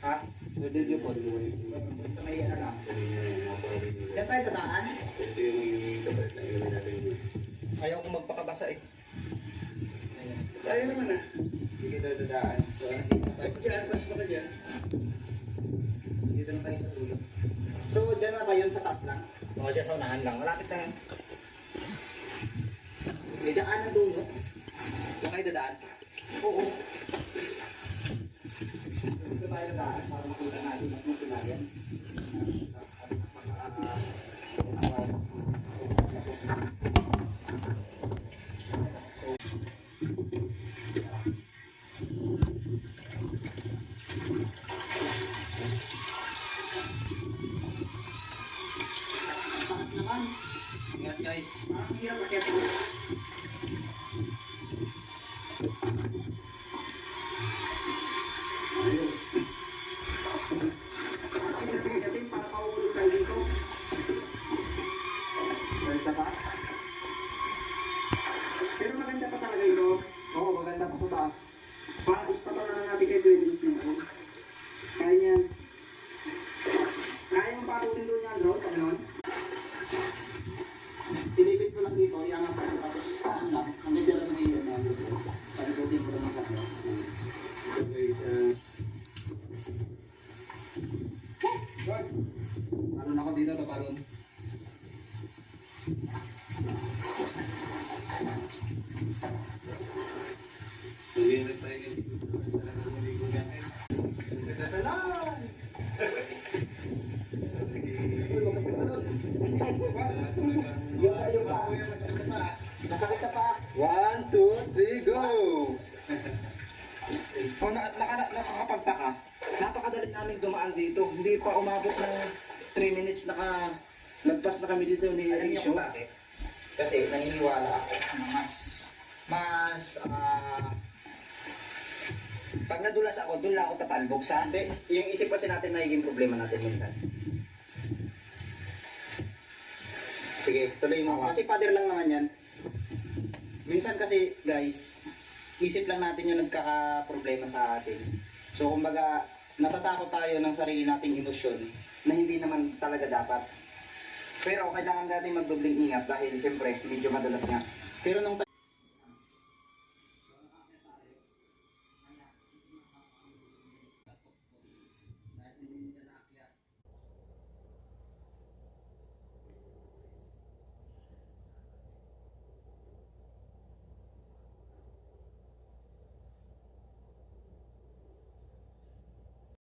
Ha? Video po. Sa may ano lang. Diyan tayo dadaan? Ito yung dapat na ilamin natin. Ayaw ko magpakabasa eh. Kaya naman na. Hindi kita dadaan. So, dito na tayo. Yan, pas baka dyan. Dito na tayo sa dulo. So, dyan na ba yun sa taas lang? Mga dyan sa unahan lang. Malapit na yan. May daan ng dulo. Diyan kayo dadaan. Oo. Dito tayo dadaan para makita natin ang masinayan. Taas naman. Ingat guys. Ang hirap akit. Gating para pauulog tayo dito. Ganda pa? Pero maganda pa talaga ito. Oo, maganda pa sa taas. Parang ispatan na lang natin kay Dwayne dito. Kaya niyan. Kaya mong parutin doon yan, bro? Pag silipit mo lang dito, iangat ka tapos ang ganda na sa iyo na palibutin mo lang ako. Ano na ako dito, tapalon. Nalinig tayo ng talagang maligo natin. Tatalon! Yung pa. Nasakit sa pa. 1, 2, 3, go! O nakakapagtaka. Napakadali namin dumaan dito. Hindi pa umabot ng 3 minutes lagpas na kami dito ni Alam niyo Risho. kung bakit? Kasi naniniwala ako na Pag nadulas ako, doon lang ako tatalbog sa hindi, yung isip kasi natin nagiging problema natin minsan. Sige, tuloy mo. Kasi father lang naman yan. Minsan kasi, guys, isip lang natin yung nagkaka-problema sa atin. So, kumbaga, natatakot tayo ng sarili nating emosyon na hindi naman talaga dapat. Pero kailangan natin magdobling ingat dahil siyempre, medyo madulas nga. Pero nung